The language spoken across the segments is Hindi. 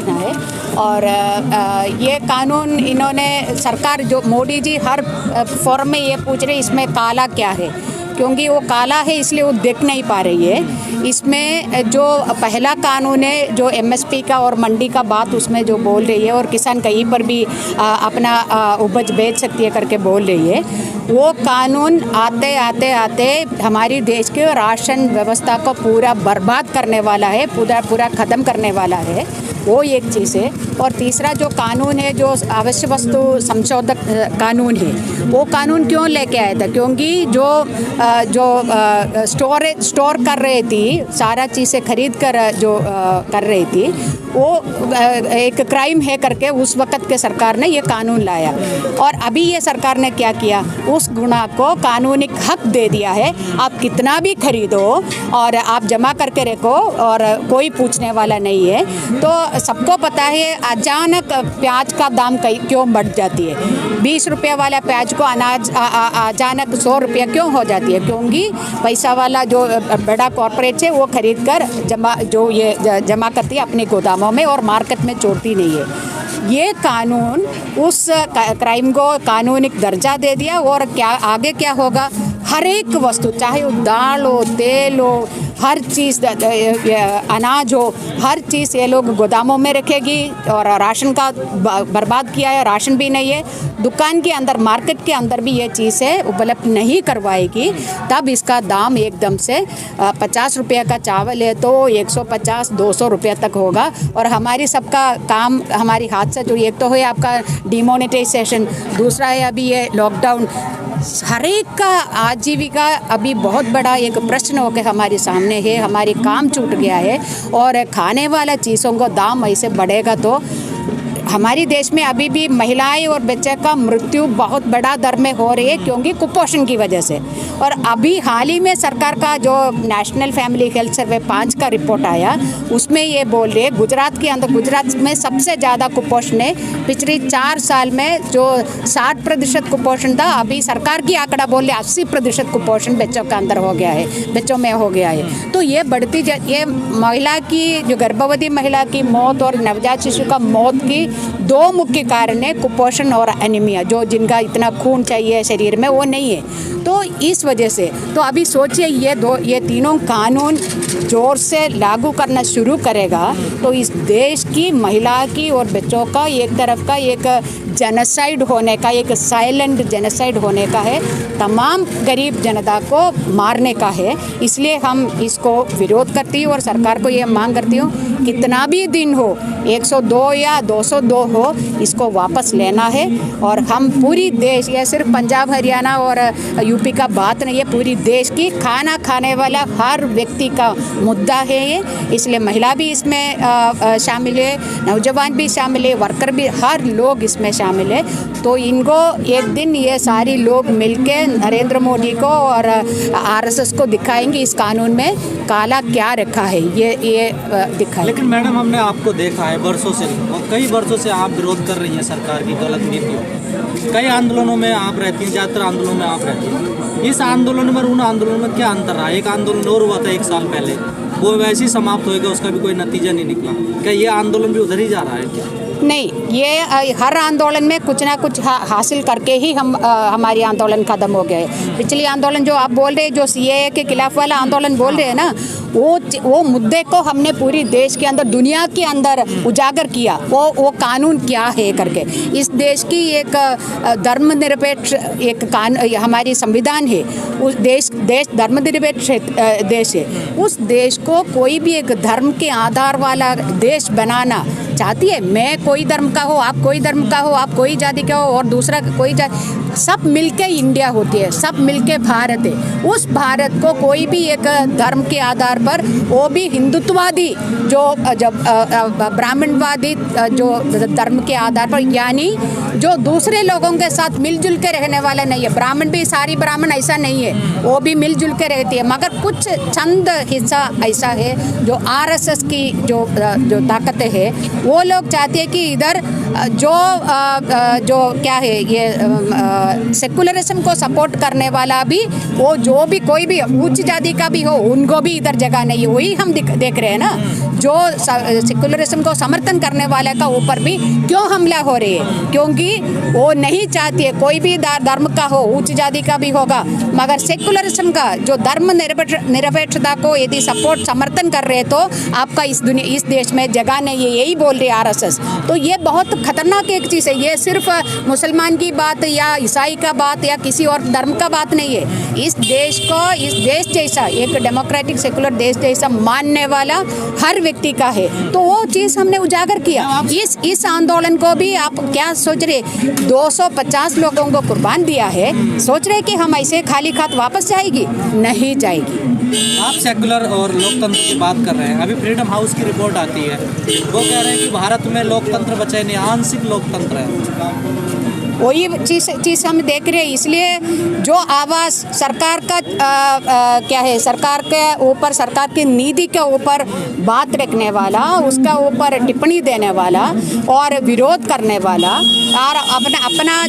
पूछना है। और ये कानून इन्होंने सरकार जो मोदी जी हर फोरम में ये पूछ रहे इसमें काला क्या है, क्योंकि वो काला है इसलिए वो देख नहीं पा रही है। इसमें जो पहला कानून है जो एमएसपी का और मंडी का बात उसमें जो बोल रही है और किसान कहीं पर भी अपना उपज बेच सकती है करके बोल रही है, वो कानून आते आते आते हमारी देश के राशन व्यवस्था को पूरा बर्बाद करने वाला है, पूरा ख़त्म करने वाला है। वो एक चीज़ है। और तीसरा जो कानून है जो आवश्यक वस्तु संशोधक कानून है, वो कानून क्यों लेके आया था, क्योंकि जो स्टोर कर रही थी सारा चीज़ें खरीद कर जो कर रही थी वो एक क्राइम है करके उस वक़्त के सरकार ने ये कानून लाया। और अभी ये सरकार ने क्या किया, उस गुनाह को कानूनी हक दे दिया है। आप कितना भी खरीदो और आप जमा करके रखो और कोई पूछने वाला नहीं है। तो सबको पता है अचानक प्याज का दाम क्यों बढ़ जाती है। 20 रुपये वाला प्याज को अचानक 100 रुपये क्यों हो जाती है, क्योंकि पैसा वाला जो बड़ा कॉर्पोरेट है वो खरीद कर जमा करती है अपने गोदामों में और मार्केट में छोड़ती नहीं है। ये कानून उस क्राइम को कानूनी दर्जा दे दिया। और क्या आगे क्या होगा, हर एक वस्तु चाहे वो दाल हो, तेल हो, हर चीज़ अनाज हो, हर चीज़ ये लोग गोदामों में रखेगी। और राशन का बर्बाद किया है, राशन भी नहीं है, दुकान के अंदर मार्केट के अंदर भी ये चीज़ें उपलब्ध नहीं करवाएगी। तब इसका दाम एकदम से 50 रुपये का चावल है तो 150-200 रुपये तक होगा। और हमारी सबका काम हमारी हाथ से जो एक तो है आपका डिमोनेटाइजेशन, दूसरा है अभी ये लॉकडाउन। हर एक का आजीविका अभी बहुत बड़ा एक प्रश्न होकर हमारे सामने है। हमारी काम छूट गया है और खाने वाला चीज़ों को दाम ऐसे बढ़ेगा तो हमारे देश में अभी भी महिलाएं और बच्चे का मृत्यु बहुत बड़ा दर में हो रही है, क्योंकि कुपोषण की वजह से। और अभी हाल ही में सरकार का जो नेशनल फैमिली हेल्थ सर्वे 5 का रिपोर्ट आया, उसमें ये बोल रहे गुजरात के अंदर, गुजरात में सबसे ज़्यादा कुपोषण है। पिछले 4 साल में जो 60% कुपोषण था, अभी सरकार की आंकड़ा बोल रहे 80% कुपोषण बच्चों के अंदर हो गया है, बच्चों में हो गया है। तो ये बढ़ती ये महिला की जो गर्भवती महिला की मौत और नवजात शिशु का मौत की 2 मुख्य कारण है, कुपोषण और एनीमिया, जो जिनका इतना खून चाहिए शरीर में वो नहीं है। तो इस वजह से तो अभी सोचिए ये तीनों कानून जोर से लागू करना शुरू करेगा तो इस देश की महिला की और बच्चों का एक तरफ का एक जेनोसाइड होने का, एक साइलेंट जेनोसाइड होने का है, तमाम गरीब जनता को मारने का है। इसलिए हम इसको विरोध करती हूँ और सरकार को ये मांग करती हूँ, कितना भी दिन हो, 102 या 202 हो, इसको वापस लेना है। और हम पूरी देश, ये सिर्फ पंजाब हरियाणा और यूपी का बात नहीं है, पूरी देश की खाना खाने वाला हर व्यक्ति का मुद्दा है ये। इसलिए महिला भी इसमें शामिल है, नौजवान भी शामिल है, वर्कर भी, हर लोग इसमें शामिल है। तो इनको एक दिन ये सारे लोग मिलके नरेंद्र मोदी को और आरएसएस को दिखाएंगे इस कानून में काला क्या रखा है, ये दिखाएंगे। लेकिन मैडम हमने आपको देखा है वर्षों से, और कई वर्षों से आप विरोध कर रही हैं सरकार की गलत नीतियों। कई आंदोलनों में आप रहती हैं, ज़्यादातर आंदोलनों में आप रहती हैं। इस आंदोलन में उन आंदोलनों में क्या अंतर रहा? एक आंदोलन और हुआ था 1 साल पहले, वो वैसे ही समाप्त हो गया, उसका भी कोई नतीजा नहीं निकला। क्या ये आंदोलन भी उधर ही जा रहा है क्या? नहीं, ये हर आंदोलन में कुछ ना कुछ हासिल करके ही हमारी आंदोलन खत्म हो गए। पिछली आंदोलन जो आप बोल रहे हैं, जो सीएए के खिलाफ वाला आंदोलन बोल रहे हैं ना, वो मुद्दे को हमने पूरी देश के अंदर, दुनिया के अंदर उजागर किया, वो कानून क्या है करके। इस देश की एक धर्मनिरपेक्ष एक हमारी संविधान है, उस देश धर्मनिरपेक्ष देश है। उस देश को कोई भी एक धर्म के आधार वाला देश बनाना चाहती है। मैं कोई धर्म का हो, आप कोई धर्म का हो, आप कोई जाति का हो और दूसरा कोई जाति, सब मिलके इंडिया होती है, सब मिलके भारत है। उस भारत को कोई भी एक धर्म के आधार पर, वो भी हिंदुत्ववादी जो ब्राह्मणवादी जो धर्म के आधार पर, यानी जो दूसरे लोगों के साथ मिलजुल के रहने वाला नहीं है। ब्राह्मण भी सारी ब्राह्मण ऐसा नहीं है, वो भी मिलजुल के रहती है, मगर कुछ चंद हिस्सा ऐसा है जो आरएसएस की जो ताकत है, वो लोग चाहते हैं कि इधर जो क्या है ये सेकुलरिज्म को सपोर्ट करने वाला भी, वो जो भी कोई भी उच्च जाति का भी हो, उनको भी इधर जगह नहीं है। वही हम देख रहे हैं ना, जो सेकुलरिज्म को समर्थन करने वाले का ऊपर भी क्यों हमला हो रही है, क्योंकि वो नहीं चाहती है कोई भी धर्म का हो, उच्च जाति का भी होगा, मगर सेकुलरिज्म का जो धर्म निरपेक्षता को यदि सपोर्ट समर्थन कर रहे तो आपका इस देश में जगह नहीं है, यही बोल रही है आरएसएस। तो ये बहुत खतरनाक एक चीज़ है। ये सिर्फ मुसलमान की बात या ईसाई का बात या किसी और धर्म का बात नहीं है। इस देश को, इस देश जैसा एक डेमोक्रेटिक सेकुलर देश जैसा मानने वाला हर व्यक्ति का है, तो वो चीज़ हमने उजागर किया। इस आंदोलन को भी आप क्या सोच रहे, 250 लोगों को कुर्बान दिया है, सोच रहे कि हम ऐसे खाली हाथ वापस जाएगी? नहीं जाएगी। आप सेकुलर और लोकतंत्र की बात कर रहे हैं, अभी फ्रीडम हाउस की रिपोर्ट आती है, वो कह रहे हैं कि भारत में लोकतंत्र बचा नहीं, आंशिक लोकतंत्र है। वही चीज़ हम देख रहे हैं। इसलिए जो आवाज़ सरकार का क्या है, सरकार के ऊपर, सरकार की नीति के ऊपर बात रखने वाला, उसका ऊपर टिप्पणी देने वाला और विरोध करने वाला और अपना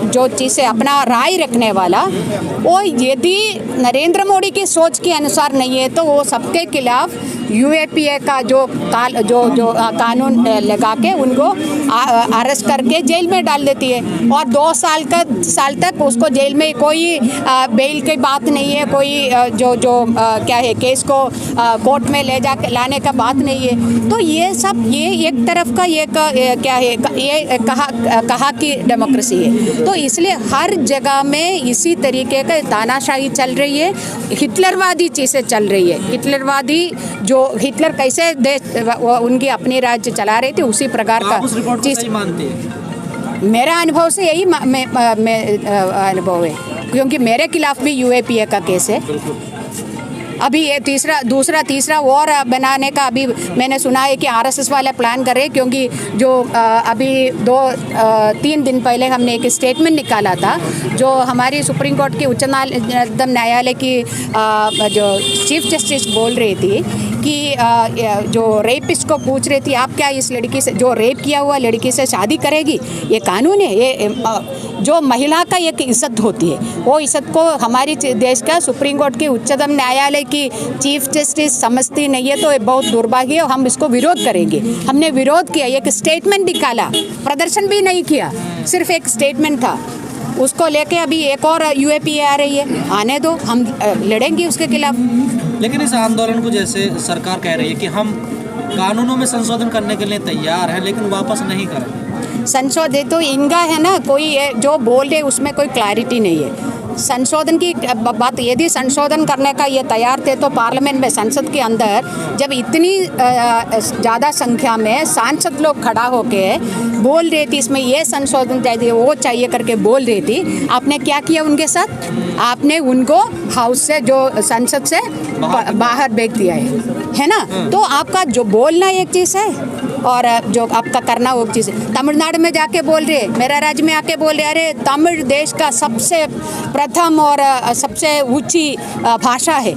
जो चीज़ है अपना राय रखने वाला, वो यदि नरेंद्र मोदी की सोच के अनुसार नहीं है तो वो सबके खिलाफ यूएपीए का जो कानून लगा के उनको अरेस्ट करके जेल में डाल देती है और 2 साल तक उसको जेल में कोई बेल की बात नहीं है, कोई क्या है केस को कोर्ट में ले जा लाने का बात नहीं है। तो ये सब ये एक तरफ का ये क्या है, ये कहा कि डेमोक्रेसी है। तो इसलिए हर जगह में इसी तरीके का तानाशाही चल रही है, हिटलरवादी चीज़ें चल रही है। हिटलरवादी जो हिटलर कैसे देश उनकी अपनी राज्य चला रहे थे उसी प्रकार का चीज़ मानते हैं। मेरा अनुभव से यही अनुभव है, क्योंकि मेरे खिलाफ भी यूएपीए का केस है। अभी ये तीसरा वॉर बनाने का अभी मैंने सुना है कि आरएसएस वाले प्लान कर रहे हैं, क्योंकि जो अभी 2-3 दिन पहले हमने एक स्टेटमेंट निकाला था जो हमारी सुप्रीम कोर्ट के उच्चतम न्यायालय की जो चीफ जस्टिस बोल रही थी कि जो रेपिस्ट को पूछ रही थी आप क्या इस लड़की से, जो रेप किया हुआ लड़की से शादी करेगी? ये कानून है, ये जो महिला का एक इज्जत होती है वो इज्जत को हमारी देश का सुप्रीम कोर्ट के उच्चतम न्यायालय की चीफ जस्टिस समझती नहीं है, तो ये बहुत दुर्भाग्य है। हम इसको विरोध करेंगे। हमने विरोध किया, एक स्टेटमेंट निकाला, प्रदर्शन भी नहीं किया, सिर्फ एक स्टेटमेंट था। उसको लेके अभी एक और यूएपीए आ रही है, आने दो, हम लड़ेंगे उसके खिलाफ। लेकिन इस आंदोलन को जैसे सरकार कह रही है कि हम कानूनों में संशोधन करने के लिए तैयार हैं, लेकिन वापस नहीं करें। संशोधित तो इनका है ना, कोई जो बोल रहे उसमें कोई क्लैरिटी नहीं है। संशोधन की बात, यदि संशोधन करने का ये तैयार थे तो पार्लियामेंट में, संसद के अंदर जब इतनी ज़्यादा संख्या में सांसद लोग खड़ा होके बोल रहे थे इसमें ये संशोधन चाहिए वो चाहिए करके बोल रही थी, आपने क्या किया उनके साथ? आपने उनको हाउस से, जो संसद से बाहर भेज दिया है ना। तो आपका जो बोलना एक चीज़ है और जो आपका करना वो चीज़ है। तमिलनाडु में जाके बोल रहे, मेरा राज्य में आके बोल रहे अरे तमिल देश का सबसे प्रथम और सबसे ऊंची भाषा है।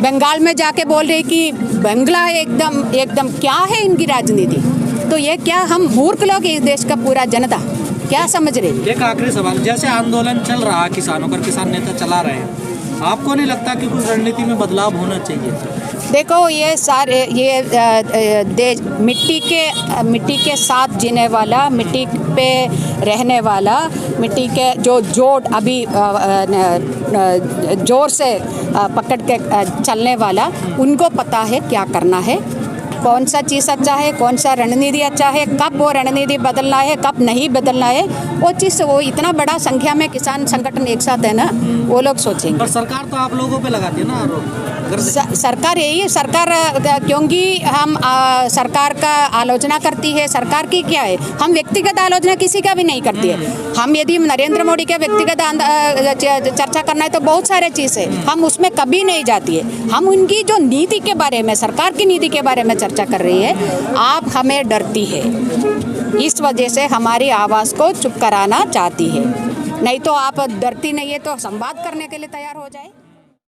बंगाल में जाके बोल रहे कि बंगला एकदम क्या है इनकी राजनीति। तो ये क्या हम मूर्ख लोग इस देश का पूरा जनता क्या समझ रहे? एक आखिरी सवाल, जैसे आंदोलन चल रहा है किसानों का, किसान नेता चला रहे हैं, आपको नहीं लगता कि कुछ रणनीति में बदलाव होना चाहिए? देखो ये सारे देश मिट्टी के साथ जीने वाला, मिट्टी पे रहने वाला, मिट्टी के जो जोड़ अभी जोर से पकड़ के चलने वाला, उनको पता है क्या करना है, कौन सा चीज़ अच्छा है, कौन सा रणनीति अच्छा है, कब वो रणनीति बदलना है, कब नहीं बदलना है, वो चीज़ वो इतना बड़ा संख्या में किसान संगठन एक साथ है ना, वो लोग सोचेंगे। पर सरकार तो आप लोगों पे लगाती है ना आरोप। सरकार यही है, सरकार क्योंकि हम सरकार का आलोचना करती है, सरकार की क्या है, हम व्यक्तिगत आलोचना किसी का भी नहीं करती है। हम यदि नरेंद्र मोदी के व्यक्तिगत चर्चा करना है तो बहुत सारे चीज़ है, हम उसमें कभी नहीं जाती है। हम उनकी जो नीति के बारे में, सरकार की नीति के बारे में चर्चा कर रही है। आप हमें डरती है, इस वजह से हमारी आवाज़ को चुप कराना चाहती है। नहीं तो आप डरती नहीं है तो संवाद करने के लिए तैयार हो जाए।